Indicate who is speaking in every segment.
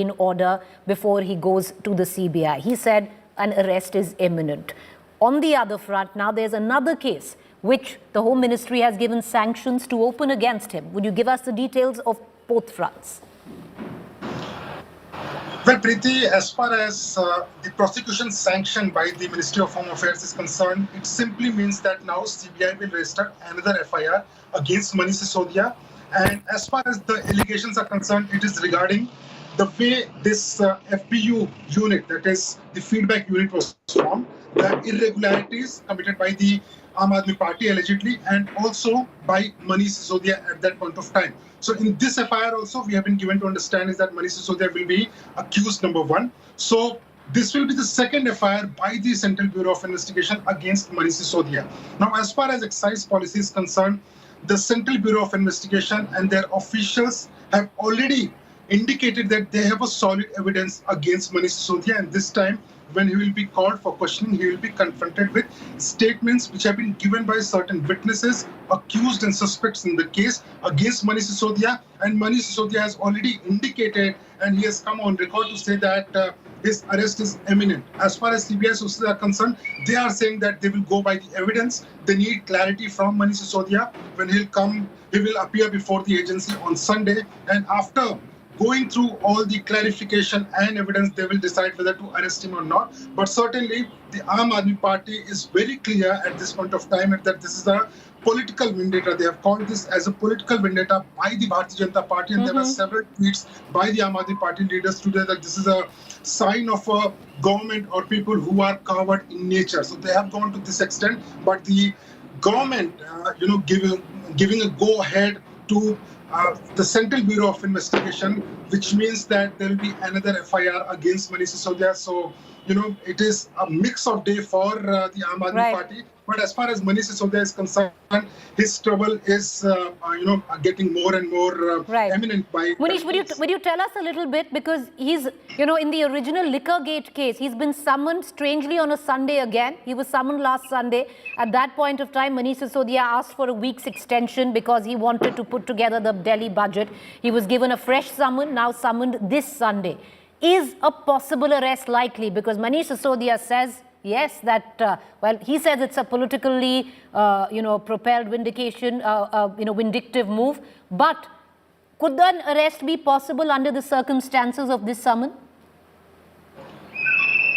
Speaker 1: in order before he goes to the CBI. He said an arrest is imminent. On the other front, now there's another case which the Home Ministry has given sanctions to open against him. Would you give us the details of both fronts?
Speaker 2: Well, Preeti, as far as the prosecution sanctioned by the Ministry of Home Affairs is concerned, it simply means that now CBI will register another FIR against Manish Sisodia. And as far as the allegations are concerned, it is regarding the way this FPU unit, that is the feedback unit, was formed, the irregularities committed by the Aam Aadmi Party allegedly, and also by Manish Sisodia at that point of time. So in this FIR also, we have been given to understand is that Manish Sisodia will be accused number one. So this will be the second FIR by the Central Bureau of Investigation against Manish Sisodia. Now, as far as excise policy is concerned, the Central Bureau of Investigation and their officials have already indicated that they have a solid evidence against Manish Sisodia, and this time when he will be called for questioning, he will be confronted with statements which have been given by certain witnesses, accused and suspects in the case against Manish Sisodia. And Manish Sisodia has already indicated, and he has come on record to say that his arrest is imminent. As far as CBI sources are concerned, they are saying that they will go by the evidence. They need clarity from Manish Sisodia. When he'll come, he will appear before the agency on Sunday, and after going through all the clarification and evidence, they will decide whether to arrest him or not. But certainly, the Aam Aadmi Party is very clear at this point of time that this is a political vendetta. They have called this as a political vendetta by the Bharatiya Janata Party, and there were several tweets by the Aam Aadmi Party leaders today that this is a sign of a government or people who are coward in nature. So they have gone to this extent, but the government, giving a go-ahead to the Central Bureau of Investigation, which means that there will be another FIR against Manish Sisodia. So, it is a mix of day for the Aam Aadmi Party. But as far as Manish Sisodia is concerned, his trouble is, getting more and more eminent by...
Speaker 1: Manish, would you tell us a little bit, because he's, in the original Liquorgate case, he's been summoned strangely on a Sunday again. He was summoned last Sunday. At that point of time, Manish Sisodia asked for a week's extension because he wanted to put together the Delhi budget. He was given a fresh summon, now summoned this Sunday. Is a possible arrest likely? Because Manish Sisodia says, yes, that, he says it's a politically, propelled vindication, vindictive move. But could an arrest be possible under the circumstances of this summon?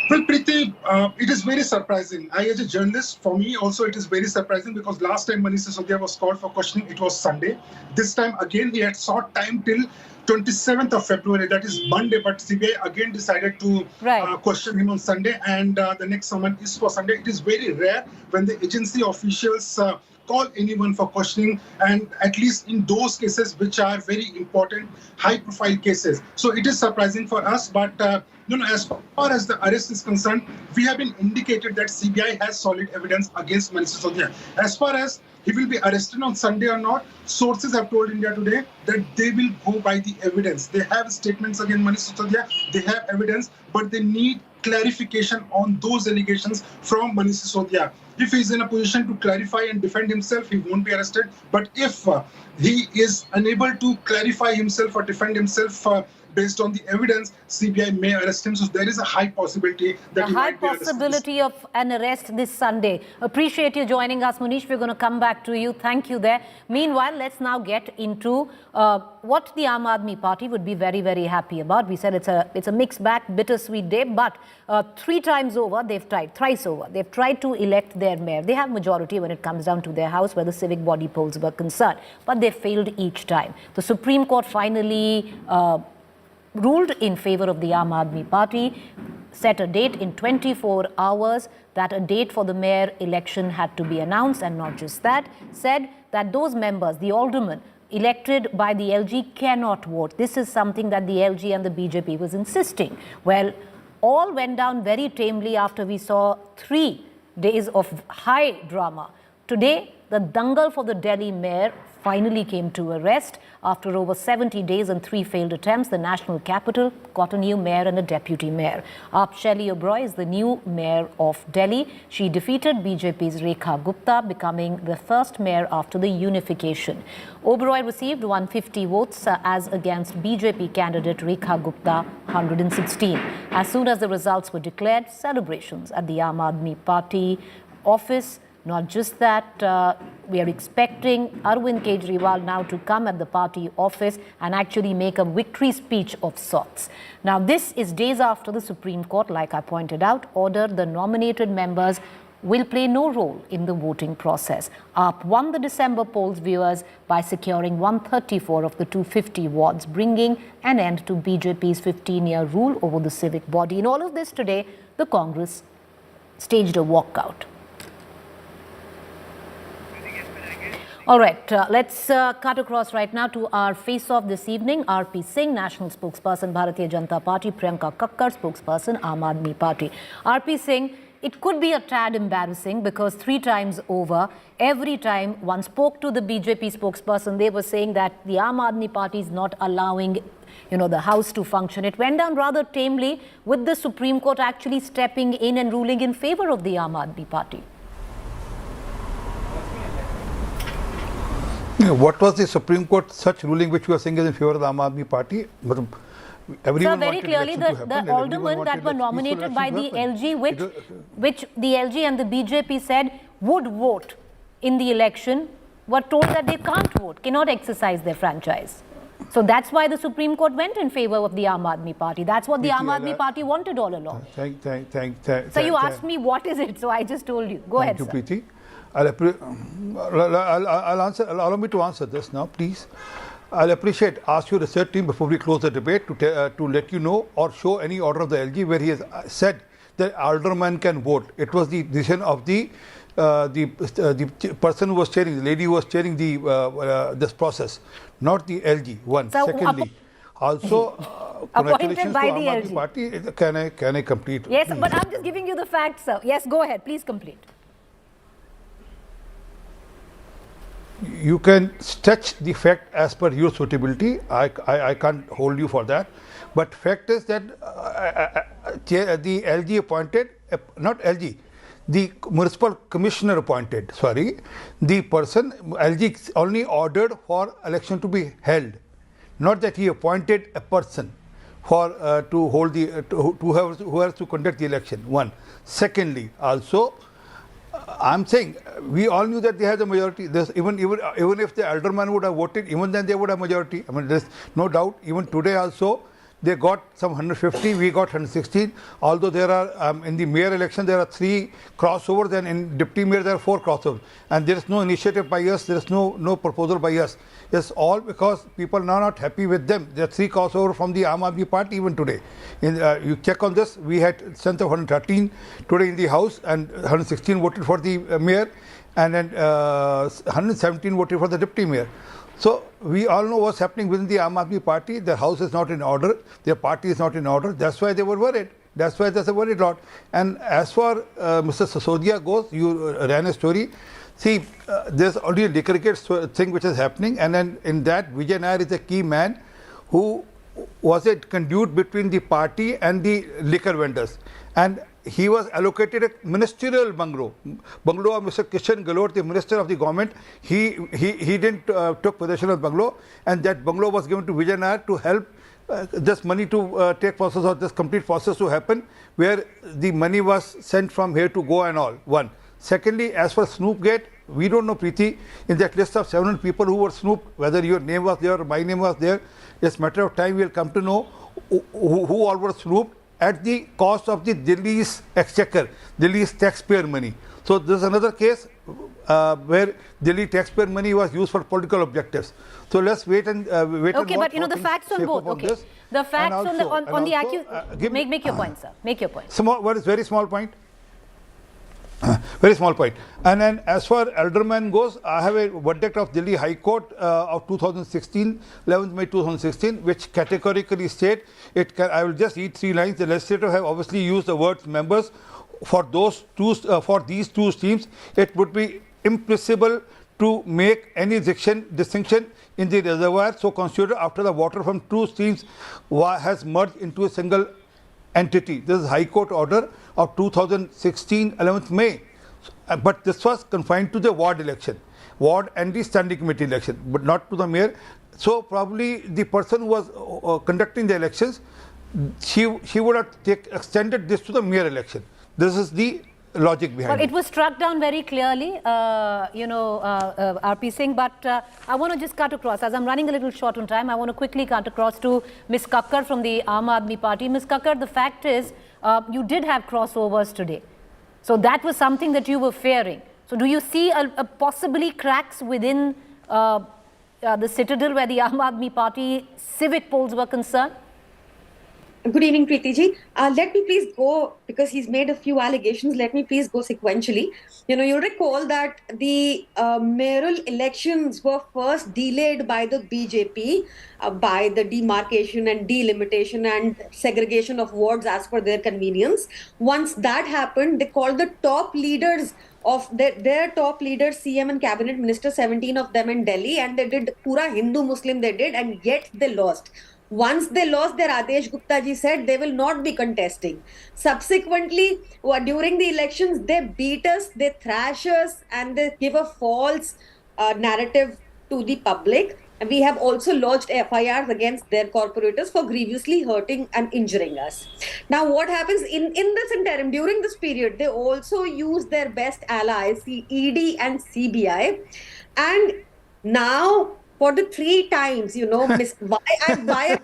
Speaker 2: Well, Preeti, it is very surprising. As a journalist, for me also it is very surprising, because last time Manish Sisodia was called for questioning, it was Sunday. This time again, he had sought time till 27th of February, that is Monday, but CBI again decided to question him on Sunday, and the next summon is for Sunday. It is very rare when the agency officials call anyone for questioning, and at least in those cases which are very important, high-profile cases. So it is surprising for us, but as far as the arrest is concerned, we have been indicated that CBI has solid evidence against Manish Sisodia. As far as he will be arrested on Sunday or not, sources have told India Today that they will go by the evidence. They have statements against Manish Sisodia, they have evidence, but they need clarification on those allegations from Manish Sisodia. If he is in a position to clarify and defend himself, he won't be arrested. But if he is unable to clarify himself or defend himself based on the evidence, CBI may arrest him. So there is a high possibility that he might be arrested.
Speaker 1: A high possibility of an arrest this Sunday. Appreciate you joining us, Manish. We're going to come back to you. Thank you there. Meanwhile, let's now get into what the Aam Aadmi Party would be very, very happy about. We said it's a mixed bag, bittersweet day, but thrice over, they've tried to elect their mayor. They have majority when it comes down to their house, where the civic body polls were concerned, but they failed each time. The Supreme Court finally ruled in favor of the Aam Aadmi Party, set a date in 24 hours that a date for the mayor election had to be announced, and not just that, said that those members, the aldermen elected by the LG, cannot vote. This is something that the LG and the BJP was insisting. Well, all went down very tamely after we saw 3 days of high drama. Today, the dangle for the Delhi mayor finally came to a rest. After over 70 days and 3 failed attempts, the national capital got a new mayor and a deputy mayor. Shelley Oberoi is the new mayor of Delhi. She defeated BJP's Rekha Gupta, becoming the first mayor after the unification. Oberoi received 150 votes as against BJP candidate Rekha Gupta 116. As soon as the results were declared, celebrations at the Aam Aadmi Party office. Not just that, we are expecting Arvind Kejriwal now to come at the party office and actually make a victory speech of sorts. Now, this is days after the Supreme Court, like I pointed out, ordered the nominated members will play no role in the voting process. AAP won the December polls, viewers, by securing 134 of the 250 wards, bringing an end to BJP's 15-year rule over the civic body. In all of this today, the Congress staged a walkout. All right, let's cut across right now to our face-off this evening. R.P. Singh, National Spokesperson, Bharatiya Janata Party. Priyanka Kakkar, Spokesperson, Aam Aadmi Party. R.P. Singh, it could be a tad embarrassing because 3 times over, every time one spoke to the BJP spokesperson, they were saying that the Aam Aadmi Party is not allowing the House to function. It went down rather tamely with the Supreme Court actually stepping in and ruling in favor of the Aam Aadmi Party.
Speaker 3: What was the Supreme Court such ruling which you are saying is in favor of the Aam Aadmi Party?
Speaker 1: Sir, very clearly the aldermen that were nominated by the LG, which the LG and the BJP said would vote in the election, were told that they can't vote, cannot exercise their franchise. So that's why the Supreme Court went in favor of the Aam Aadmi Party. That's what the Aam Aadmi Party wanted all along. So you asked me what is it, so I just told you. Go ahead, sir.
Speaker 3: Thank you, Preeti. I'll answer. Allow me to answer this now, please. I'll ask your research team before we close the debate to let you know or show any order of the LG where he has said that alderman can vote. It was the decision of the person who was chairing, the lady who was chairing this process, not the LG. One. So, secondly, also
Speaker 1: appointed by
Speaker 3: to
Speaker 1: the LG
Speaker 3: Party. Can I complete?
Speaker 1: Yes, but I'm just giving you the facts, sir. Yes, go ahead. Please complete.
Speaker 3: You can stretch the fact as per your suitability. I can't hold you for that. But fact is that the LG appointed, not LG, the municipal commissioner appointed, the person, LG only ordered for election to be held. Not that he appointed a person for to hold the, who has to conduct the election. One. Secondly, also, I'm saying we all knew that they had the majority. Even if the alderman would have voted, even then they would have majority. I mean, there's no doubt. Even today also, they got some 150. We got 116. Although there are in the mayor election there are 3 crossovers, and in deputy mayor there are 4 crossovers. And there is no initiative by us. There is no proposal by us. It's all because people are not happy with them. There are 3 crossovers from the Aam Aadmi Party even today. You check on this. We had strength of 113 today in the House, and 116 voted for the mayor, and then 117 voted for the deputy mayor. So we all know what's happening within the Aam Aadmi Party. Their house is not in order. Their party is not in order. That's why they were worried. That's why there's a worried lot. And as far Mr. Sachdeva goes, you ran a story. See, there's already a liquor gate thing which is happening, and then in that, Vijay Nair is a key man who was a conduit between the party and the liquor vendors. And he was allocated a ministerial bungalow of Mr. Kishan Galot, the minister of the government. He didn't took possession of the bungalow, and that bungalow was given to Vijay Nair to help this money to take process, or this complete process to happen, where the money was sent from here to go and all. One. Secondly, as for Snoopgate, we don't know, Preeti, in that list of 700 people who were snooped, whether your name was there or my name was there. It's a matter of time we'll come to know who all were snooped at the cost of the Delhi's exchequer, Delhi's taxpayer money. So there's another case where Delhi taxpayer money was used for political objectives. So let's wait and wait.
Speaker 1: Okay, but the facts on both. Okay, the facts on the accusation. Make your point, sir. Make your point.
Speaker 3: Very small point. Very small point. And then as far alderman goes, I have a verdict of Delhi High Court of 2016, 11th May 2016, which categorically state it can. I will just read 3 lines. The legislature have obviously used the words members for these 2 streams. It would be impossible to make any distinction in the reservoir so constituted after the water from two streams has merged into a single entity. This is High Court order of 2016, 11th May. But this was confined to the ward election, ward and the standing committee election, but not to the mayor. So probably the person who was conducting the elections, she would have extended this to the mayor election. This is the logic behind
Speaker 1: it was struck down very clearly, RP Singh, but I want to just cut across. As I'm running a little short on time, I want to quickly cut across to Ms. Kakkar from the Aam Aadmi Party. Ms. Kakkar, the fact is, you did have crossovers today. So that was something that you were fearing. So do you see a possibly cracks within the citadel where the Aam Aadmi Party civic polls were concerned?
Speaker 4: Good evening, Preeti ji. Let me please go, because he's made a few allegations, let me please go sequentially. You recall that the mayoral elections were first delayed by the BJP by the demarcation and delimitation and segregation of wards as per their convenience. Once that happened, they called the top leaders of their top leaders, CM and cabinet ministers, 17 of them in Delhi, and they did pura Hindu-Muslim they did, and yet they lost. Once they lost, their Adesh Gupta ji said they will not be contesting. Subsequently, during the elections, they beat us, they thrash us, and they give a false narrative to the public. And we have also lodged FIRs against their corporators for grievously hurting and injuring us. Now, what happens in this interim, during this period, they also use their best allies, the ED and CBI. And now, for the 3 times, why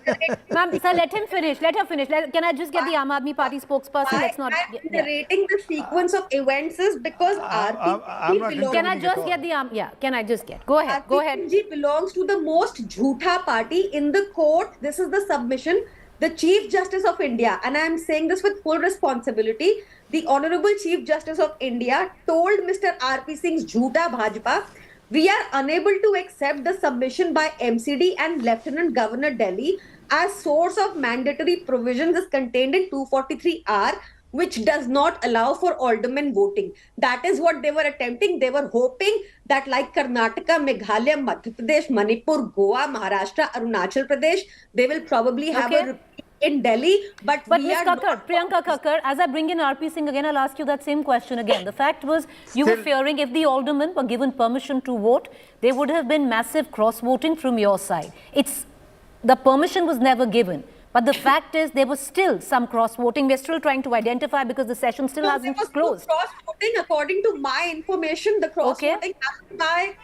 Speaker 1: Ma'am, sir, let him finish. Let her finish. Can I just get the Aam Aadmi Party spokesperson? Let's not.
Speaker 4: I'm narrating the sequence of events is because
Speaker 1: Can I just get the Can I just get? Go ahead. Go ahead.
Speaker 4: RPG belongs to the most jhootha party in the court. This is the submission. The Chief Justice of India, and I am saying this with full responsibility, the Honorable Chief Justice of India told Mr. RP Singh's jhootha Bhajpa, we are unable to accept the submission by MCD and Lieutenant Governor Delhi as source of mandatory provisions is contained in 243R, which does not allow for aldermen voting. That is what they were attempting. They were hoping that like Karnataka, Meghalaya, Madhya Pradesh, Manipur, Goa, Maharashtra, Arunachal Pradesh, they will probably have a repeat in Delhi, but
Speaker 1: Ms. Kakkar, Priyanka Kakkar, as I bring in RP Singh again, I'll ask you that same question again. The fact was, you were fearing if the aldermen were given permission to vote, there would have been massive cross-voting from your side. The permission was never given. But the fact is, there was still some cross-voting. We're still trying to identify because the session still hasn't closed.
Speaker 4: Cross-voting, according to my information, the cross-voting happened by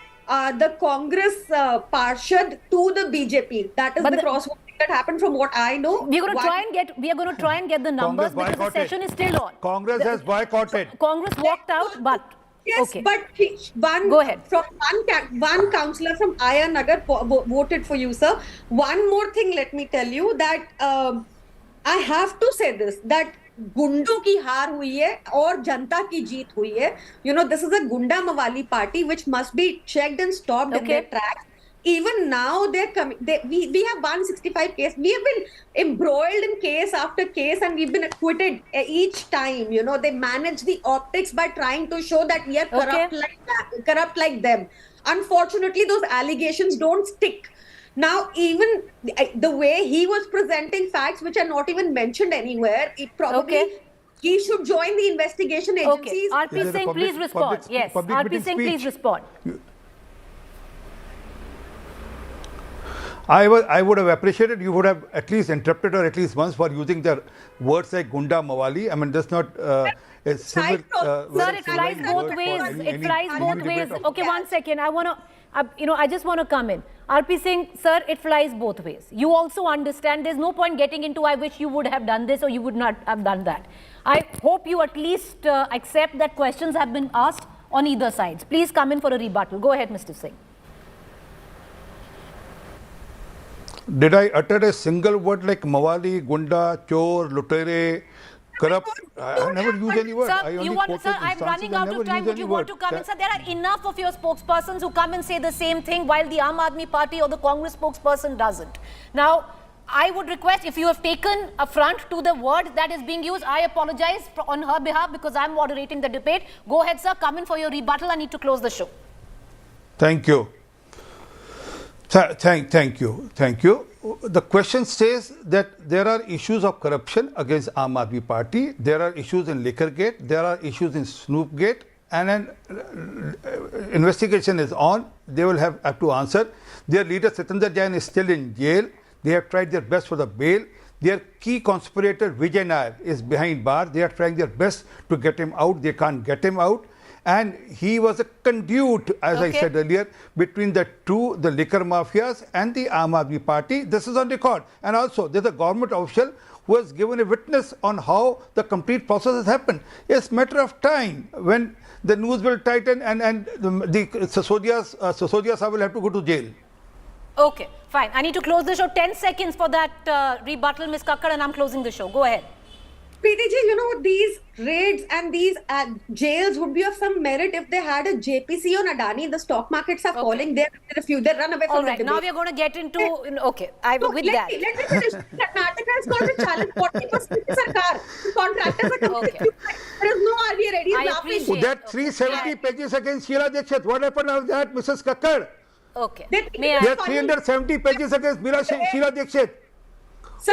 Speaker 4: the Congress Parshad to the BJP. That is the cross-voting that happened from what I know.
Speaker 1: We are going to try and get the numbers because the session is still on.
Speaker 3: Congress has boycotted.
Speaker 1: Congress walked out, but
Speaker 4: yes, but
Speaker 1: go ahead.
Speaker 4: One councillor from Aya Nagar voted for you, sir. One more thing, let me tell you that I have to say this, that गुंडों की हार हुई है और जनता की जीत हुई है. This is a Gunda Mawali party which must be checked and stopped in their tracks. Even now, they're coming. We have 165 cases. We have been embroiled in case after case, and we've been acquitted each time. They manage the optics by trying to show that we are corrupt like them. Unfortunately, those allegations don't stick. Now, even the way he was presenting facts, which are not even mentioned anywhere, it probably he should join the investigation agencies.
Speaker 1: RP Singh, please respond. Yes, RP Singh, please respond.
Speaker 3: I would have appreciated you would have at least interrupted her at least once for using the words like Gunda Mawali. I mean, that's not a civil.
Speaker 1: Sir, it flies both ways. It flies both ways. Okay, 1 second. I just want to come in. RP Singh, sir, it flies both ways. You also understand there's no point getting into I wish you would have done this or you would not have done that. I hope you at least accept that questions have been asked on either sides. Please come in for a rebuttal. Go ahead, Mr. Singh.
Speaker 3: Did I utter a single word like Mawali, Gunda, Chor, Lutere, corrupt? I never use any word.
Speaker 1: Sir, I'm running out of time. Would you want to come in? Sir, there are enough of your spokespersons who come and say the same thing while the Aam Aadmi Party or the Congress spokesperson doesn't. Now, I would request if you have taken affront to the word that is being used, I apologize on her behalf because I'm moderating the debate. Go ahead, sir. Come in for your rebuttal. I need to close the show.
Speaker 3: Thank you. Thank you. Thank you. The question says that there are issues of corruption against Aam Aadmi Party. There are issues in Liquorgate. There are issues in Snoopgate. And an investigation is on. They will have to answer. Their leader Satinder Jain is still in jail. They have tried their best for the bail. Their key conspirator Vijay Nair is behind bars. They are trying their best to get him out. They can't get him out. And he was a conduit, as I said earlier, between the two, the liquor mafias and the Aam Aadmi Party. This is on record. And also, there's a government official who has given a witness on how the complete process has happened. It's a matter of time when the news will tighten and the Sasodias will have to go to jail.
Speaker 1: Okay, fine. I need to close the show. 10 seconds for that rebuttal, Ms. Kakkar, and I'm closing the show. Go ahead.
Speaker 4: Preeti ji, these raids and these jails would be of some merit if they had a JPC on Adani. The stock markets are falling. They run away from
Speaker 1: All right, now we are going to get into... Okay,
Speaker 4: Let me finish. Karnataka has got a challenge 40% Sarkar. Contractors are coming. There is no RBI ready.
Speaker 1: I appreciate
Speaker 3: That 370 pages against Sheila Dikshit. What happened of that, Mrs. Kakkar?
Speaker 1: Okay.
Speaker 3: There are 370 pages against Sheila Dikshit.
Speaker 4: Sir,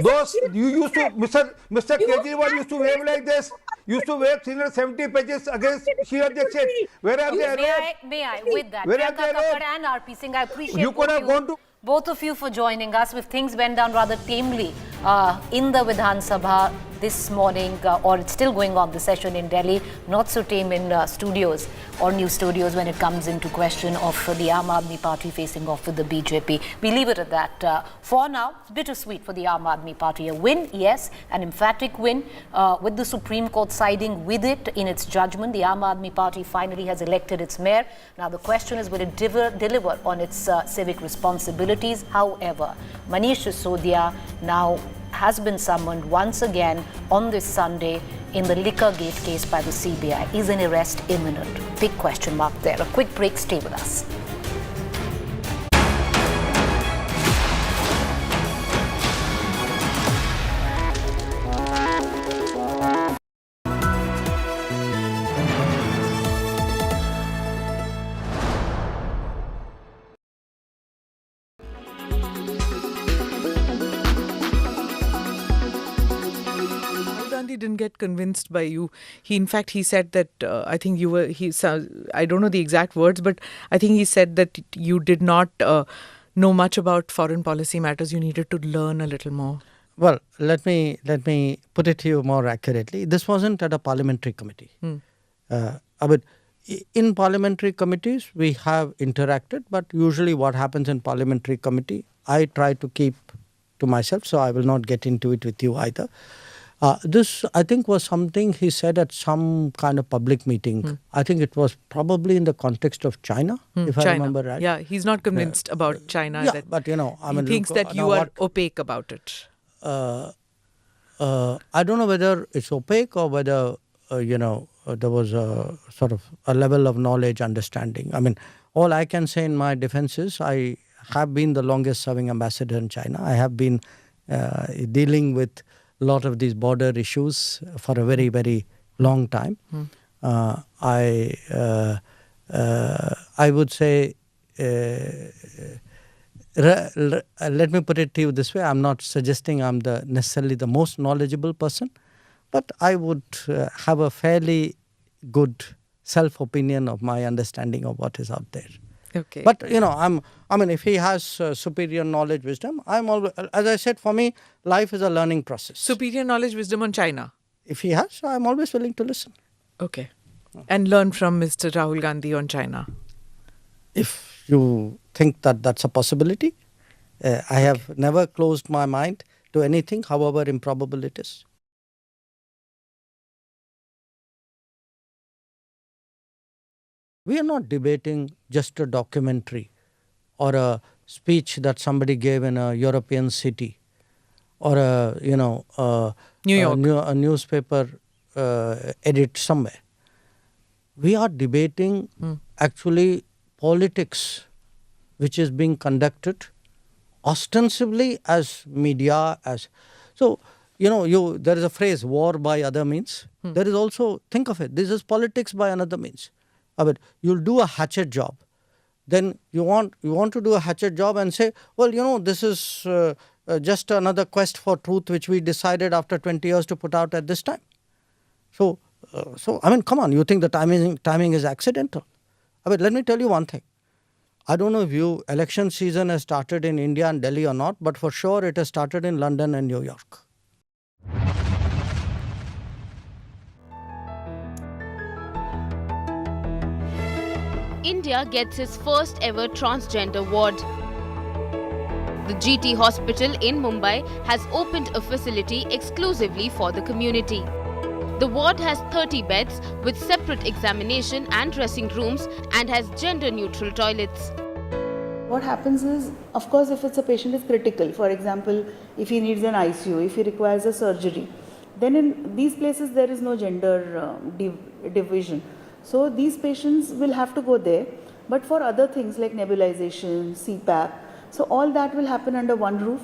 Speaker 3: those you used to, Mr. Kejriwal used to wave like this. Used to wave 370 pages against Sheila Dikshit. Where are they?
Speaker 1: May I, with that,
Speaker 3: Where are
Speaker 1: Priyanka
Speaker 3: they?
Speaker 1: Kakkar and RP Singh, I appreciate
Speaker 3: You could have gone to...
Speaker 1: both of you for joining us. If things went down rather tamely in the Vidhan Sabha this morning, or it's still going on, the session in Delhi, not so tame in studios or news studios when it comes into question of the Aam Aadmi Party facing off with the BJP. We leave it at that. For now, it's bittersweet for the Aam Aadmi Party. A win, yes, an emphatic win, with the Supreme Court siding with it in its judgment. The Aam Aadmi Party finally has elected its mayor. Now the question is, will it deliver on its civic responsibilities? However, Manish Sisodia now has been summoned once again on this Sunday in the Liquorgate case by the CBI. Is an arrest imminent? Big question mark there. A quick break, stay with us.
Speaker 5: Didn't get convinced by you. In fact, he said that I think you were. I don't know the exact words, but I think he said that you did not know much about foreign policy matters. You needed to learn a little more.
Speaker 6: Well, let me put it to you more accurately. This wasn't at a parliamentary committee. But in parliamentary committees, we have interacted. But usually, what happens in parliamentary committee, I try to keep to myself. So I will not get into it with you either. This, I think, was something he said at some kind of public meeting. I think it was probably in the context of China, if I remember right.
Speaker 5: Yeah, he's not convinced about China.
Speaker 6: Yeah, but I mean,
Speaker 5: he thinks that you are opaque about it.
Speaker 6: I don't know whether it's opaque or whether, there was a sort of a level of knowledge, understanding. I mean, all I can say in my defense is I have been the longest serving ambassador in China. I have been dealing with a lot of these border issues for a very, very long time. I would say, let me put it to you this way. I'm not suggesting I'm necessarily the most knowledgeable person, but I would have a fairly good self-opinion of my understanding of what is out there.
Speaker 5: Okay.
Speaker 6: But, if he has superior knowledge, wisdom, I'm always, as I said, for me, life is a learning process.
Speaker 5: Superior knowledge, wisdom on China?
Speaker 6: If he has, I'm always willing to listen.
Speaker 5: Okay. And learn from Mr. Rahul Gandhi on China?
Speaker 6: If you think that that's a possibility, I have never closed my mind to anything, however improbable it is. We are not debating just a documentary or a speech that somebody gave in a European city or
Speaker 5: New York.
Speaker 6: A newspaper edit somewhere. We are debating actually politics which is being conducted ostensibly as media, as... So, there is a phrase, war by other means. There is also, think of it, this is politics by another means. You'll do a hatchet job. then you want to do a hatchet job and say, well, this is just another quest for truth which we decided after 20 years to put out at this time. So I mean, come on, you think the timing is accidental? I mean, let me tell you one thing. I don't know if election season has started in India and Delhi or not, but for sure it has started in London and New York.
Speaker 7: India gets its first ever transgender ward. The GT Hospital in Mumbai has opened a facility exclusively for the community. The ward has 30 beds with separate examination and dressing rooms and has gender-neutral toilets.
Speaker 8: What happens is, of course, if a patient is critical, for example, if he needs an ICU, if he requires a surgery, then in these places there is no gender division. So these patients will have to go there. But for other things like nebulization, CPAP, so all that will happen under one roof.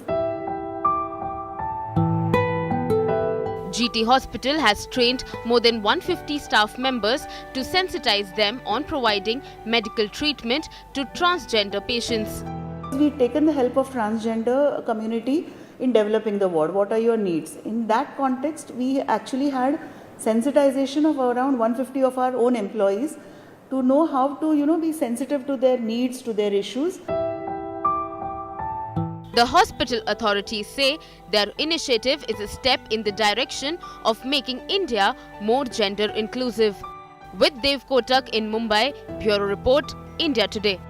Speaker 7: GT Hospital has trained more than 150 staff members to sensitize them on providing medical treatment to transgender patients.
Speaker 8: We've taken the help of transgender community in developing the ward. What are your needs? In that context, we actually had sensitization of around 150 of our own employees to know how to, be sensitive to their needs, to their issues.
Speaker 7: The hospital authorities say their initiative is a step in the direction of making India more gender inclusive. With Dev Kotak in Mumbai, Bureau Report, India Today.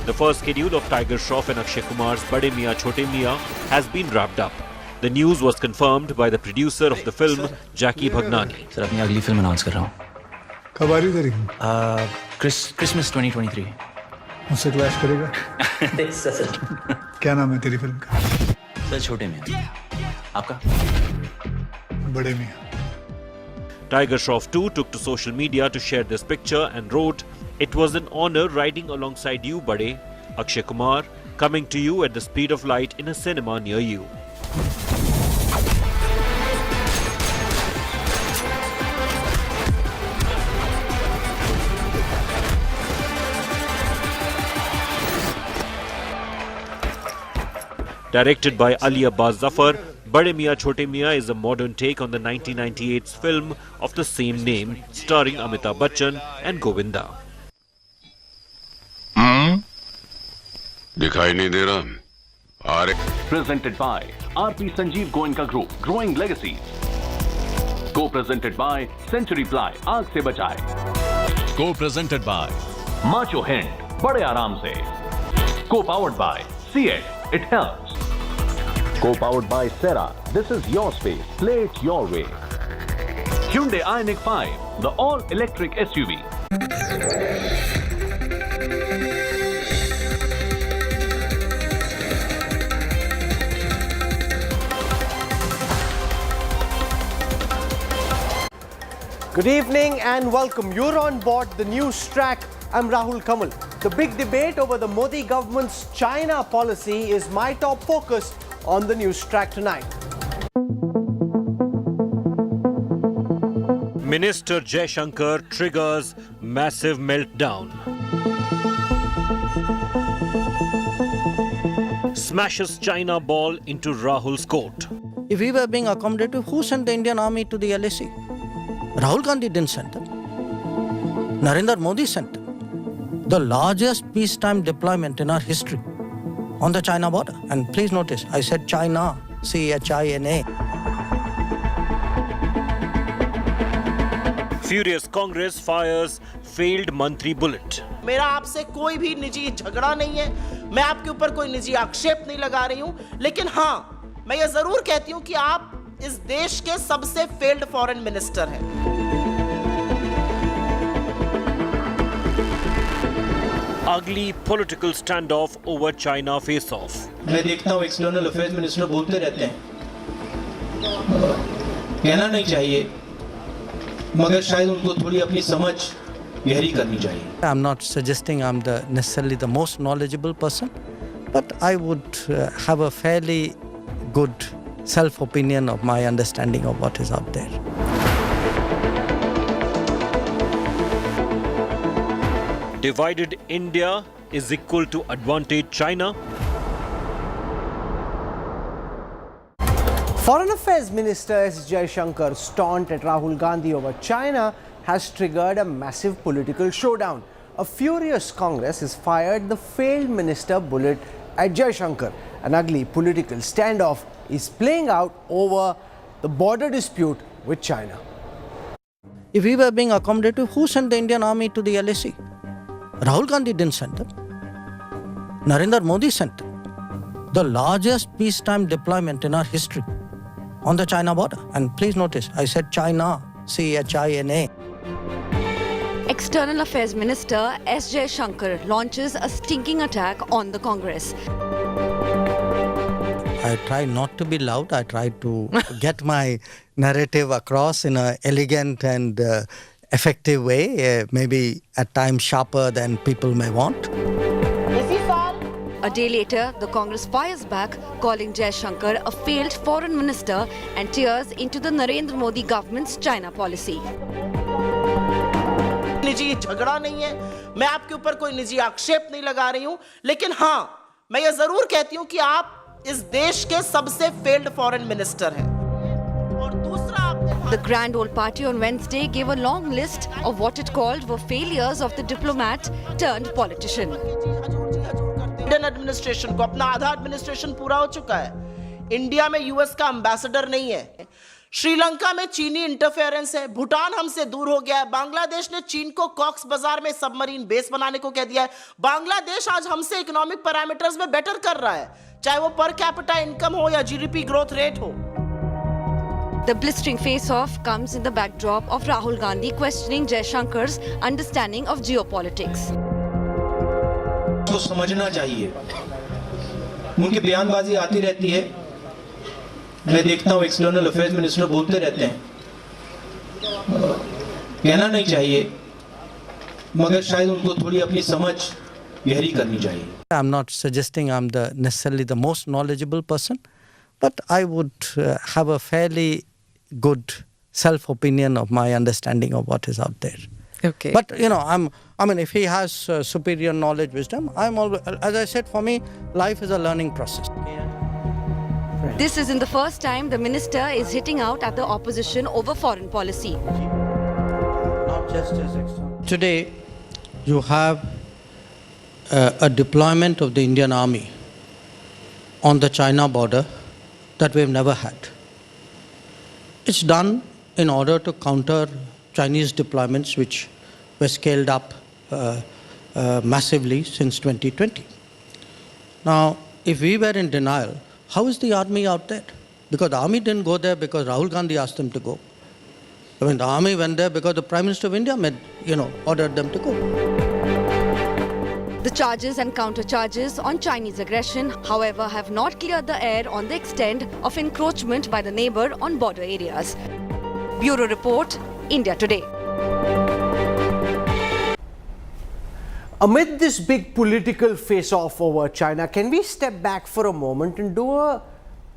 Speaker 9: The first schedule of Tiger Shroff and Akshay Kumar's Bade Miyan Chote Miyan has been wrapped up. The news was confirmed by the producer of the film, Jackie Bhagnani.
Speaker 10: Sir अपनी अगली film announce कर रहा हूँ.
Speaker 11: कब आ रही तारीख?
Speaker 10: Christmas 2023.
Speaker 11: मुझसे clash करेगा?
Speaker 10: सर
Speaker 11: क्या नाम है तेरी फिल्म का?
Speaker 10: सर छोटे मियां. आपका?
Speaker 11: बड़े मियां.
Speaker 9: Tiger Shroff too took to social media to share this picture and wrote, "It was an honor riding alongside you, Bade. Akshay Kumar, coming to you at the speed of light in a cinema near you." Directed by Ali Abbas Zafar, Bade Miyan Chote Miyan is a modern take on the 1998's film of the same name, starring Amitabh Bachchan and Govinda.
Speaker 12: दिखाई नहीं दे रहा.
Speaker 13: Presented by RP Sanjeev Goenka Group, Growing Legacies. Co-presented by Century Ply, आग से बचाए.
Speaker 14: Co-presented by
Speaker 13: Macho Hind, बड़े आराम से. Co-powered by Seat, it helps. Co-powered by Sera, this is your space, play it your way. Hyundai Ioniq 5, the all-electric SUV.
Speaker 14: Good evening and welcome. You're on board the news track. I'm Rahul Kamal. The big debate over the Modi government's China policy is my top focus on the news track tonight.
Speaker 9: Minister Jaishankar triggers massive meltdown. Smashes China ball into Rahul's court.
Speaker 6: If we were being accommodative, who sent the Indian army to the LAC? Rahul Gandhi didn't send them. Narendra Modi sent them. The largest peacetime deployment in our history on the China border. And please notice, I said China, C-H-I-N-A.
Speaker 9: Furious Congress fires failed Mantri bullet.
Speaker 15: मेरा आपसे कोई भी निजी झगड़ा नहीं है, मैं आपके ऊपर कोई निजी आक्षेप नहीं लगा रही हूं, लेकिन हाँ, मैं ये जरूर कहती हूं कि आप इस देश के सबसे फेल्ड फॉरेन मिनिस्टर हैं।
Speaker 9: Ugly political standoff over China face-off.
Speaker 16: मैं देखता हूं एक्सटर्नल अफेयर्स मिनिस्टर बोलते रहते हैं, कहना नहीं चाहिए, मगर शायद उनको थोड़ी अपनी समझ गहरी करनी चाहिए.
Speaker 6: I'm not suggesting I'm necessarily the most knowledgeable person, but I would have a fairly good self-opinion of my understanding of what is out there.
Speaker 9: Divided India is equal to advantage China.
Speaker 14: Foreign Affairs Minister S. Jaishankar's taunt at Rahul Gandhi over China has triggered a massive political showdown. A furious Congress has fired the failed minister bullet at Jaishankar. An ugly political standoff is playing out over the border dispute with China.
Speaker 6: If we were being accommodative, who sent the Indian army to the LAC? Rahul Gandhi didn't send them. Narendra Modi sent them. The largest peacetime deployment in our history on the China border. And please notice, I said China, C-H-I-N-A.
Speaker 17: External Affairs Minister S. Jaishankar launches a stinking attack on the Congress.
Speaker 6: I try not to be loud. I try to get my narrative across in an elegant and effective way, maybe at times sharper than people may want.
Speaker 17: A day later, the Congress fires back, calling Jaishankar a failed foreign minister and tears into the Narendra Modi government's China policy.
Speaker 15: निजी झगड़ा नहीं है, मैं आपके ऊपर कोई निजी आक्षेप नहीं लगा रही हूं, लेकिन हाँ, मैं ये जरूर कहती हूं कि आप इस देश के सबसे फेल्ड फॉरेन मिनिस्टर हैं. और दूसरा
Speaker 17: The Grand Old Party on Wednesday gave a long list of what it called were failures of the diplomat turned politician.
Speaker 15: Indian administration को अपना आधा एडमिनिस्ट्रेशन पूरा हो चुका है. इंडिया में यूएस का एम्बेसडर नहीं है. श्रीलंका में चीनी इंटरफेरेंस है. भूटान हमसे दूर हो गया है. बांग्लादेश ने चीन को कॉक्स बाजार में सबमरीन बेस बनाने को कह दिया है. बांग्लादेश आज हमसे इकोनॉमिक पैरामीटर्स में बेटर कर रहा है, चाहे वो पर कैपिटा इनकम हो या जीडीपी ग्रोथ रेट हो.
Speaker 17: The blistering face-off comes in the backdrop of Rahul Gandhi questioning Jaishankar's understanding of geopolitics.
Speaker 16: तो समझना चाहिए, उनकी बयानबाजी आती रहती है. मैं देखता हूं एक्सटर्नल अफेयर्स मिनिस्टर बोलते रहते हैं, कहना नहीं चाहिए, मगर शायद उनको थोड़ी अपनी समझ गहरी करनी चाहिए.
Speaker 6: I'm not suggesting I'm necessarily the most knowledgeable person, but I would have a fairly good self-opinion of my understanding of what is out there.
Speaker 5: Okay.
Speaker 6: But I mean, if he has superior knowledge, wisdom, I'm always, as I said, for me, life is a learning process.
Speaker 17: This isn't the first time the minister is hitting out at the opposition over foreign policy.
Speaker 6: Today, you have a deployment of the Indian Army on the China border that we've never had. It's done in order to counter Chinese deployments which were scaled up massively since 2020. Now, if we were in denial, how is the army out there? Because the army didn't go there because Rahul Gandhi asked them to go. I mean, the army went there because the Prime Minister of India ordered them to go.
Speaker 17: The charges and counter-charges on Chinese aggression, however, have not cleared the air on the extent of encroachment by the neighbour on border areas. Bureau Report, India Today.
Speaker 14: Amid this big political face-off over China, can we step back for a moment and do a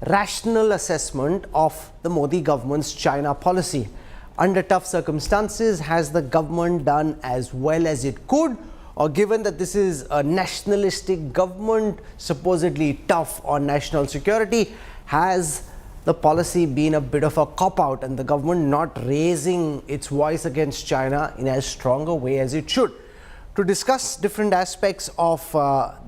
Speaker 14: rational assessment of the Modi government's China policy? Under tough circumstances, has the government done as well as it could? Or given that this is a nationalistic government, supposedly tough on national security, has the policy been a bit of a cop-out and the government not raising its voice against China in as strong a way as it should? To discuss different aspects of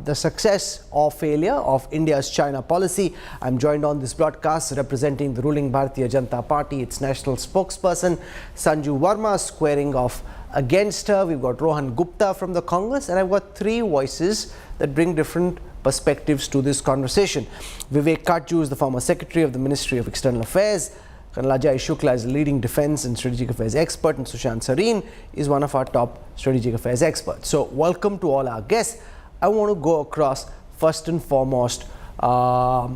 Speaker 14: the success or failure of India's China policy, I'm joined on this broadcast representing the ruling Bharatiya Janata Party, its national spokesperson Sanju Verma, squaring off against her. We've got Rohan Gupta from the Congress, and I've got three voices that bring different perspectives to this conversation. Vivek Kajju is the former Secretary of the Ministry of External Affairs. Colonel Ajay Shukla is a leading defense and strategic affairs expert, and Sushant Sareen is one of our top strategic affairs experts. So welcome to all our guests. I want to go across first and foremost to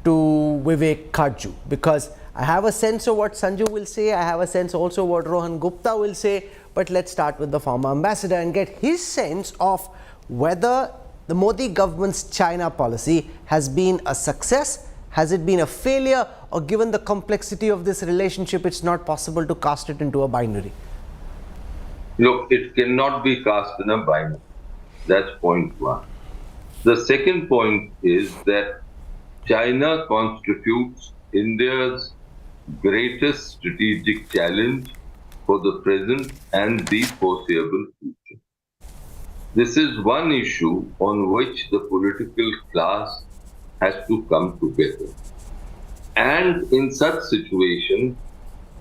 Speaker 14: Vivek Kajju, because I have a sense of what Sanju will say, I have a sense also what Rohan Gupta will say, but let's start with the former ambassador and get his sense of whether the Modi government's China policy has been a success. Has it been a failure, or given the complexity of this relationship, it's not possible to cast it into a binary?
Speaker 18: Look, it cannot be cast in a binary. That's point one. The second point is that China constitutes India's greatest strategic challenge for the present and the foreseeable future. This is one issue on which the political class has to come together. And in such situations,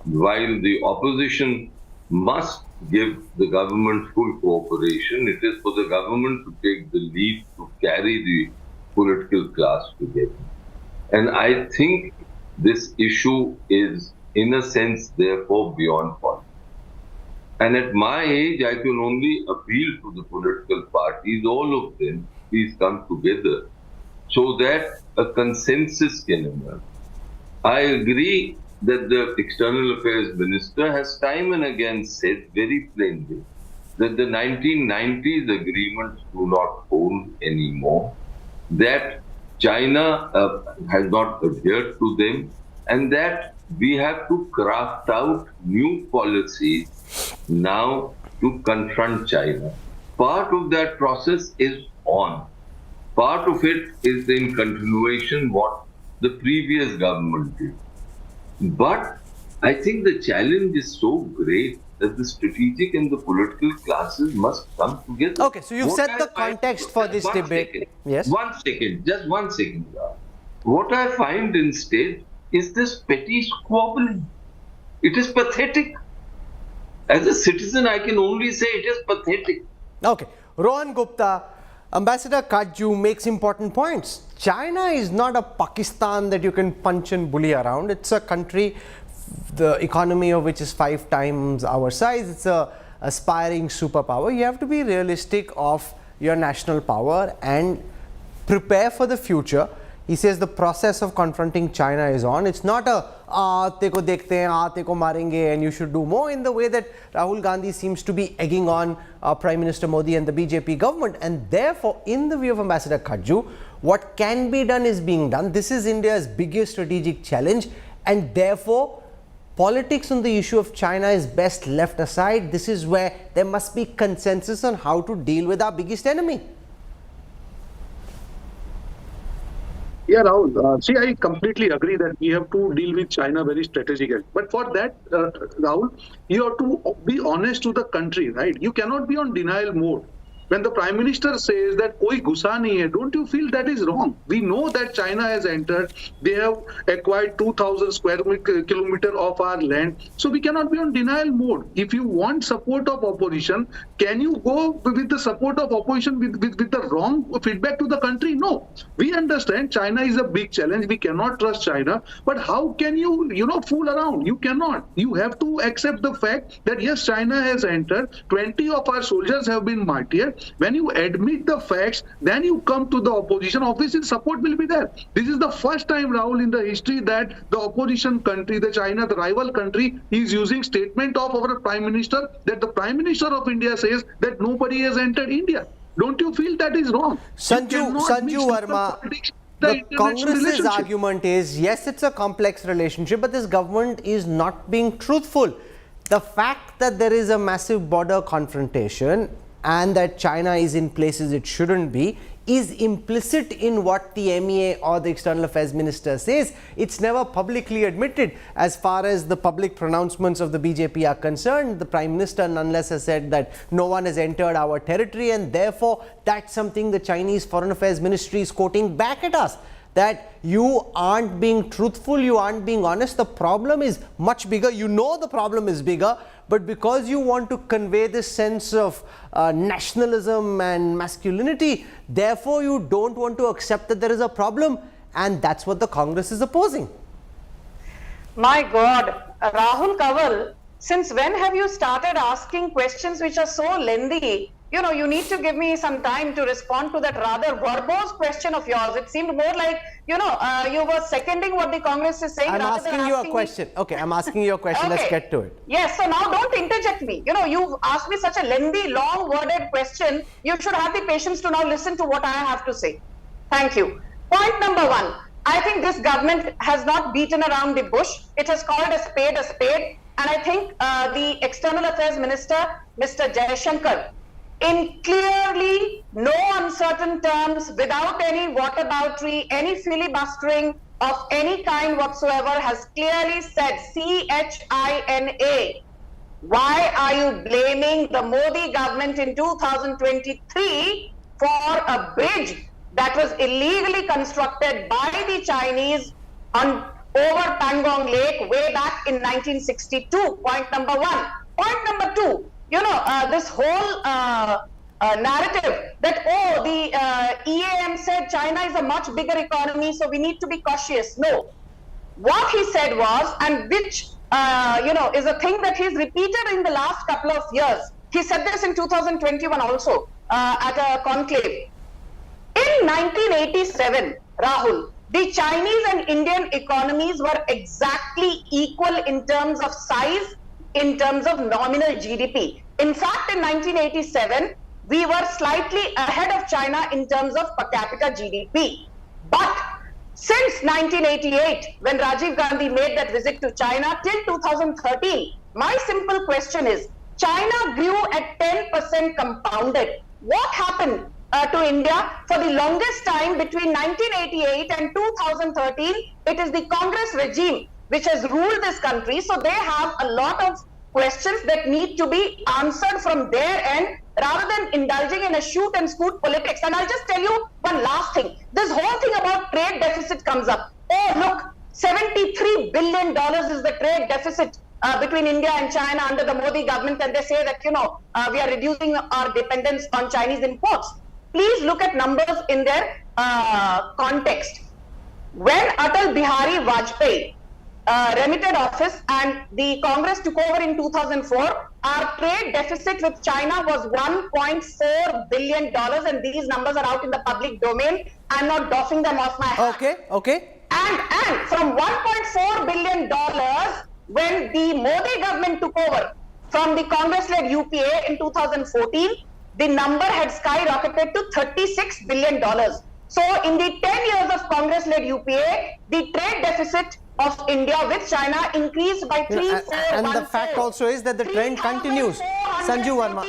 Speaker 18: while the opposition must give the government full cooperation, it is for the government to take the lead to carry the political class together. And I think this issue is, in a sense, therefore beyond politics. And at my age, I can only appeal to the political parties, all of them, please come together, so that a consensus can emerge. I agree that the External Affairs Minister has time and again said very plainly that the 1990s agreements do not hold anymore, that China has not adhered to them, and that we have to craft out new policies now to confront China. Part of that process is on. Part of it is in continuation what the previous government did. But I think the challenge is so great that the strategic and the political classes must come together.
Speaker 14: Okay, so you've set the context for this debate. Yes.
Speaker 18: Just one second. What I find instead is this petty squabbling. It is pathetic. As a citizen, I can only say it is pathetic.
Speaker 14: Okay, Rohan Gupta, Ambassador Kajju makes important points. China is not a Pakistan that you can punch and bully around. It's a country, the economy of which is 5 times our size. It's a aspiring superpower. You have to be realistic of your national power and prepare for the future. He says the process of confronting China is on. It's not a teko dekhte hain, teko marenge, and you should do more, in the way that Rahul Gandhi seems to be egging on Prime Minister Modi and the BJP government. And therefore, in the view of Ambassador Kajju, what can be done is being done. This is India's biggest strategic challenge, and therefore politics on the issue of China is best left aside. This is where there must be consensus on how to deal with our biggest enemy.
Speaker 19: Yeah, Rahul. See, I completely agree that we have to deal with China very strategically. But for that, Rahul, you have to be honest to the country, right? You cannot be on denial mode. When the Prime Minister says that koi gussa nahi hai, don't you feel that is wrong? We know that China has entered. They have acquired 2,000 square kilometers of our land. So we cannot be on denial mode. If you want support of opposition, can you go with the support of opposition with the wrong feedback to the country? No. We understand China is a big challenge. We cannot trust China. But how can you, fool around? You cannot. You have to accept the fact that yes, China has entered. 20 of our soldiers have been martyred. When you admit the facts, then you come to the opposition. Obviously, support will be there. This is the first time, Rahul, in the history that the opposition country, the China, the rival country, is using statement of our Prime Minister, that the Prime Minister of India says that nobody has entered India. Don't you feel that is wrong?
Speaker 14: Sanju Verma, the Congress's argument is, yes, it's a complex relationship, but this government is not being truthful. The fact that there is a massive border confrontation and that China is in places it shouldn't be is implicit in what the MEA or the External Affairs Minister says. It's never publicly admitted. As far as the public pronouncements of the BJP are concerned, the Prime Minister nonetheless has said that no one has entered our territory, and therefore that's something the Chinese Foreign Affairs Ministry is quoting back at us, that you aren't being truthful, you aren't being honest. The problem is much bigger. You know the problem is bigger, but because you want to convey this sense of nationalism and masculinity, therefore you don't want to accept that there is a problem, and that's what the Congress is opposing.
Speaker 20: My God, Rahul Kanwal, since when have you started asking questions which are so lengthy? You know, you need to give me some time to respond to that rather verbose question of yours. It seemed more like, you know, you were seconding what the Congress is saying.
Speaker 14: I'm asking you a question. Okay, I'm asking you a question.
Speaker 20: Okay.
Speaker 14: Let's get to it.
Speaker 20: Yes, so now don't interject me. You know, you've asked me such a lengthy, long-worded question. You should have the patience to now listen to what I have to say. Thank you. Point number one. I think this government has not beaten around the bush. It has called a spade a spade. And I think the External Affairs Minister, Mr. Jaishankar, in clearly no uncertain terms, without any whataboutery, any filibustering of any kind whatsoever, has clearly said, CHINA, why are you blaming the Modi government in 2023 for a bridge that was illegally constructed by the Chinese over Pangong Lake way back in 1962? Point number one. Point number two. You know, this whole narrative that, oh, the EAM said China is a much bigger economy, so we need to be cautious. No. What he said was, and which, you know, is a thing that he's repeated in the last couple of years. He said this in 2021 also at a conclave. In 1987, Rahul, the Chinese and Indian economies were exactly equal in terms of size, in terms of nominal GDP. In fact, in 1987, we were slightly ahead of China in terms of per capita GDP. But since 1988, when Rajiv Gandhi made that visit to China, till 2013, my simple question is, China grew at 10% compounded. What happened to India? For the longest time, between 1988 and 2013, it is the Congress regime which has ruled this country. So they have a lot of questions that need to be answered from their end, rather than indulging in a shoot and scoot politics. And I'll just tell you one last thing. This whole thing about trade deficit comes up. Oh, look, $73 billion is the trade deficit between India and China under the Modi government. And they say that, you know, we are reducing our dependence on Chinese imports. Please look at numbers in their context. When Atal Bihari Vajpayee remitted office and the Congress took over in 2004, our trade deficit with China was $1.4 billion, and these numbers are out in the public domain. I'm not doffing them off my hat.
Speaker 14: Okay.
Speaker 20: And from $1.4 billion, when the Modi government took over from the Congress-led UPA in 2014, the number had skyrocketed to $36 billion. So in the 10 years of Congress-led UPA, the trade deficit of India with China increased by 3, 4,
Speaker 14: and
Speaker 20: 1,
Speaker 14: the fact
Speaker 20: 4,
Speaker 14: also is that the trend continues. Sanju Verma,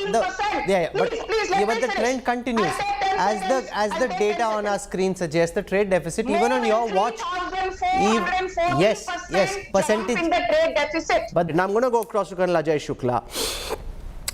Speaker 14: but the trend continues. As the data on our screen suggests, the trade deficit, even on your watch, yes, percentage.
Speaker 20: In the trade deficit.
Speaker 14: But now I'm going to go across to Colonel Ajay Shukla.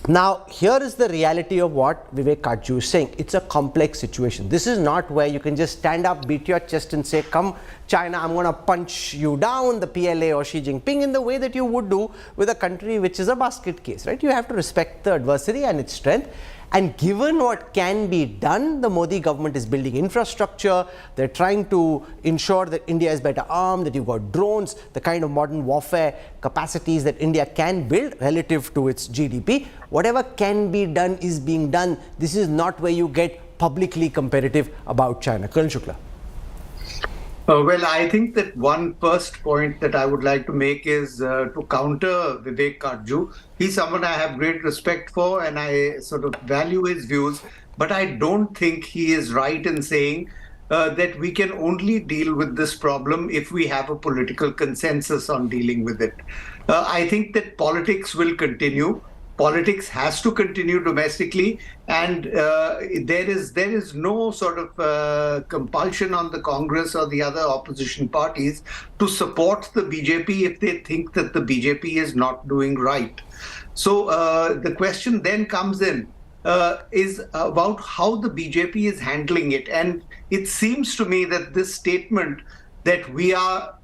Speaker 14: Now, here is the reality of what Vivek Kajju is saying. It's a complex situation. This is not where you can just stand up, beat your chest and say, come China, I'm going to punch you down, the PLA or Xi Jinping, in the way that you would do with a country which is a basket case, right? You have to respect the adversary and its strength. And given what can be done, the Modi government is building infrastructure. They're trying to ensure that India is better armed, that you've got drones, the kind of modern warfare capacities that India can build relative to its GDP. Whatever can be done is being done. This is not where you get publicly competitive about China. Colonel Shukla.
Speaker 21: Well, I think that one first point that I would like to make is to counter Vivek Karju. He's someone I have great respect for and I sort of value his views, but I don't think he is right in saying that we can only deal with this problem if we have a political consensus on dealing with it. I think that politics will continue. Politics has to continue domestically, and there is no sort of compulsion on the Congress or the other opposition parties to support the BJP if they think that the BJP is not doing right. So the question then comes in is about how the BJP is handling it, and it seems to me that this statement that we are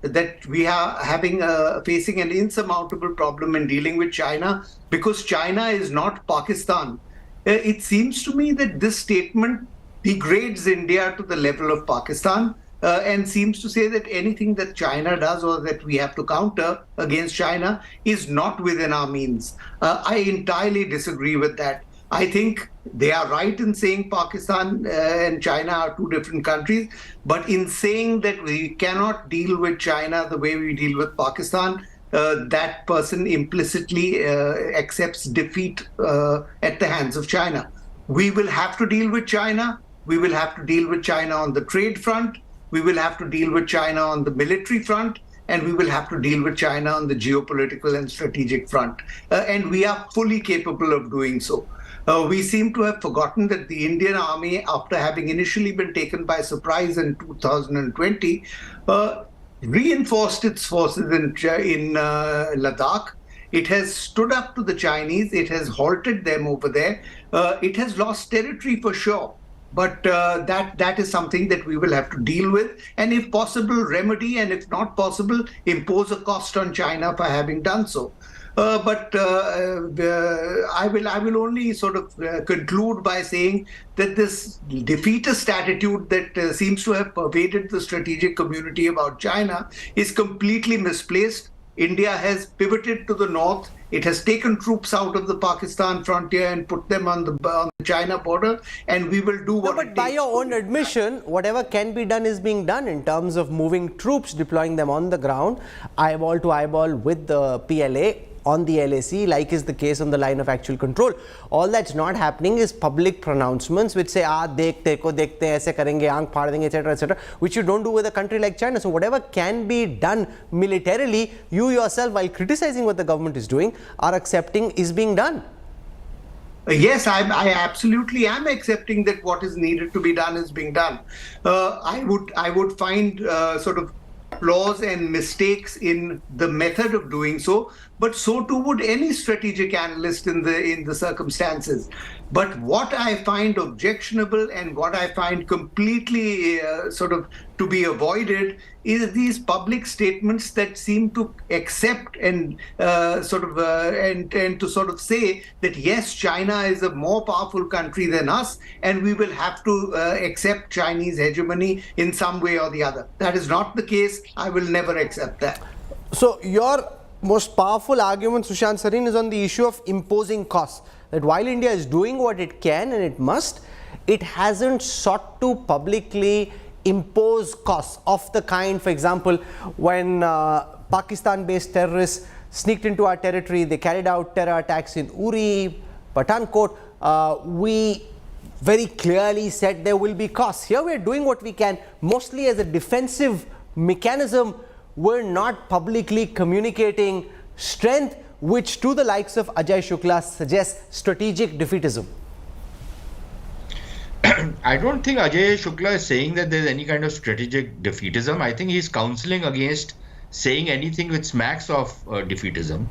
Speaker 21: having facing an insurmountable problem in dealing with China because China is not Pakistan. It seems to me that this statement degrades India to the level of Pakistan and seems to say that anything that China does or that we have to counter against China is not within our means. I entirely disagree with that. I think they are right in saying Pakistan and China are two different countries, but in saying that we cannot deal with China the way we deal with Pakistan, that person implicitly accepts defeat at the hands of China. We will have to deal with China. We will have to deal with China on the trade front. We will have to deal with China on the military front. And we will have to deal with China on the geopolitical and strategic front. And we are fully capable of doing so. We seem to have forgotten that the Indian Army, after having initially been taken by surprise in 2020, reinforced its forces in Ladakh. It has stood up to the Chinese. It has halted them over there. It has lost territory for sure. But that is something that we will have to deal with, and if possible, remedy, and if not possible, impose a cost on China for having done so. But I will only sort of conclude by saying that this defeatist attitude that seems to have pervaded the strategic community about China is completely misplaced. India has pivoted to the north. It has taken troops out of the Pakistan frontier and put them on the China border, and we will do what it takes.
Speaker 14: But by your own admission, whatever can be done is being done in terms of moving troops, deploying them on the ground, eyeball to eyeball with the PLA on the LAC, like is the case on the line of actual control. All that's not happening is public pronouncements which say, dekhte ko dekhte, aise karenge, aankh phad denge, etc., which you don't do with a country like China. So whatever can be done militarily, you yourself, while criticizing what the government is doing, are accepting is being done.
Speaker 21: Yes, I absolutely am accepting that what is needed to be done is being done. I would find sort of flaws and mistakes in the method of doing so, but so too would any strategic analyst in the circumstances. But what I find objectionable and what I find completely sort of to be avoided is these public statements that seem to accept and to sort of say that yes, China is a more powerful country than us, and we will have to accept Chinese hegemony in some way or the other. That is not the case. I will never accept that.
Speaker 14: So your most powerful argument, Sushant Sarin, is on the issue of imposing costs. That while India is doing what it can and it must, it hasn't sought to publicly impose costs of the kind, for example, when Pakistan-based terrorists sneaked into our territory, they carried out terror attacks in Uri, Pathankot, we very clearly said there will be costs. Here we are doing what we can, mostly as a defensive mechanism. We're not publicly communicating strength, which to the likes of Ajay Shukla suggests strategic defeatism.
Speaker 22: I don't think Ajay Shukla is saying that there's any kind of strategic defeatism. I think he's counseling against saying anything which smacks of defeatism.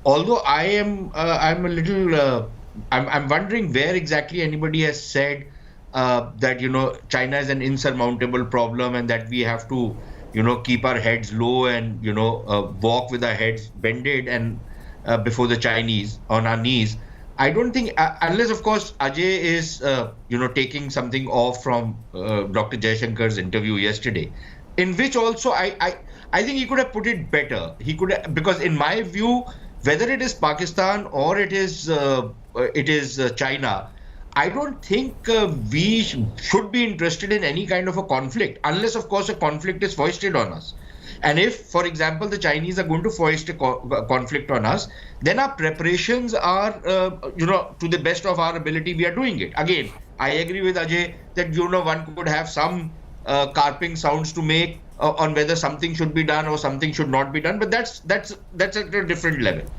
Speaker 22: Although I'm a little, I'm wondering where exactly anybody has said that, China is an insurmountable problem and that we have to, keep our heads low and, walk with our heads bended and before the Chinese on our knees. I don't think, unless of course Ajay is, taking something off from Dr. Jaishankar's interview yesterday, in which also I think he could have put it better. He could have, because in my view, whether it is Pakistan or it is China, I don't think we should be interested in any kind of a conflict, unless of course a conflict is foisted on us. And if, for example, the Chinese are going to foist a conflict on us, then our preparations are, to the best of our ability, we are doing it. Again, I agree with Ajay that, one could have some carping sounds to make on whether something should be done or something should not be done. But that's at a different level.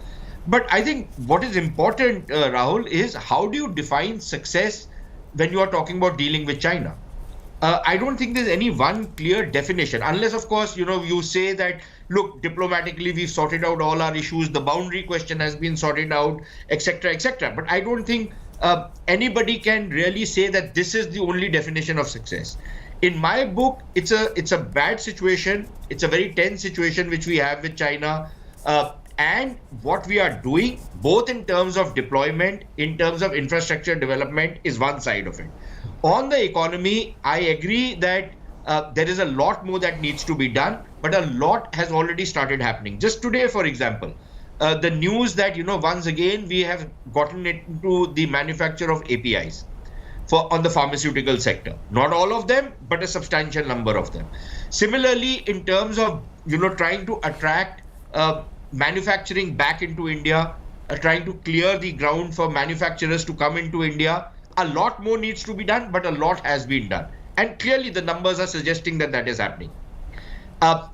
Speaker 22: But I think what is important, Rahul, is how do you define success when you are talking about dealing with China? I don't think there's any one clear definition, unless, of course, you say that, look, diplomatically, we've sorted out all our issues, the boundary question has been sorted out, etc., etc. But I don't think anybody can really say that this is the only definition of success. In my book, it's a bad situation. It's a very tense situation which we have with China. And what we are doing, both in terms of deployment, in terms of infrastructure development, is one side of it. On the economy, I agree that there is a lot more that needs to be done, but a lot has already started happening. Just today, for example, the news that, once again, we have gotten into the manufacture of APIs on the pharmaceutical sector. Not all of them, but a substantial number of them. Similarly, in terms of, trying to attract manufacturing back into India, trying to clear the ground for manufacturers to come into India, a lot more needs to be done, but a lot has been done. And clearly the numbers are suggesting that is happening.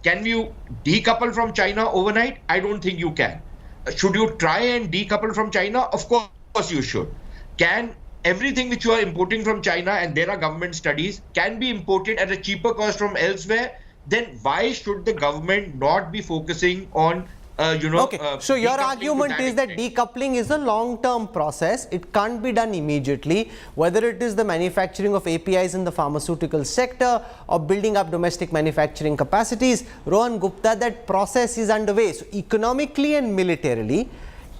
Speaker 22: Can you decouple from China overnight? I don't think you can. Should you try and decouple from China? Of course you should. Can everything which you are importing from China, and there are government studies, can be imported at a cheaper cost from elsewhere? Then why should the government not be focusing on
Speaker 14: so your argument is that decoupling is a long-term process. It can't be done immediately, whether it is the manufacturing of APIs in the pharmaceutical sector or building up domestic manufacturing capacities. Rohan Gupta, that process is underway. So economically and militarily,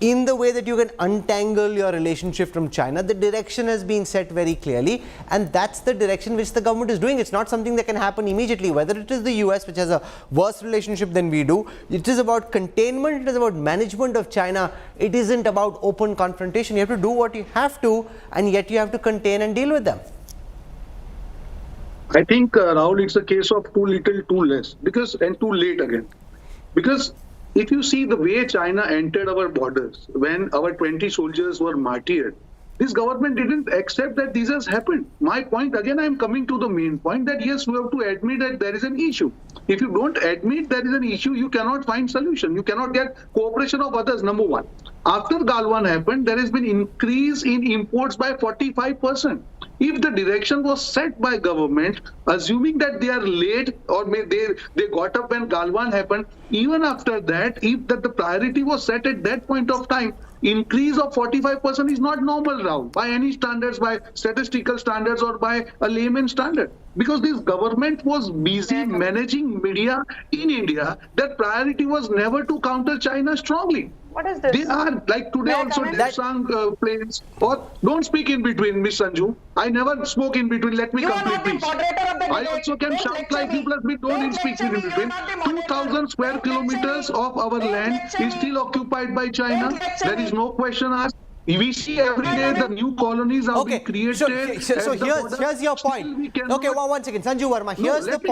Speaker 14: in the way that you can untangle your relationship from China, the direction has been set very clearly, and that's the direction which the government is doing. It's not something that can happen immediately, whether it is the US, which has a worse relationship than we do. It is about containment, it is about management of China. It isn't about open confrontation. You have to do what you have to, and yet you have to contain and deal with them.
Speaker 19: I think, Rahul, it's a case of too little, too less, and too late again. Because if you see the way China entered our borders, when our 20 soldiers were martyred, this government didn't accept that this has happened. My point, again, I'm coming to the main point that yes, we have to admit that there is an issue. If you don't admit there is an issue, you cannot find solution. You cannot get cooperation of others, number one. After Galwan happened, there has been increase in imports by 45%. If the direction was set by government, assuming that they are late or they got up when Galwan happened, even after that, if that the priority was set at that point of time, increase of 45% is not normal now by any standards, by statistical standards or by a layman standard. Because this government was busy managing media in India, that priority was never to counter China strongly.
Speaker 20: What is this?
Speaker 19: They are, like today also, they sang planes. Or don't speak in between, Miss Sanju. I never spoke in between. Let me complete, please. I also can shout like you, plus me. Don't speak in between. 2,000 square kilometers of our land is still occupied by China. There is no question asked. We see every day the new colonies are being created.
Speaker 14: So here's your point. Okay, one second. Sanju Verma, here's the point.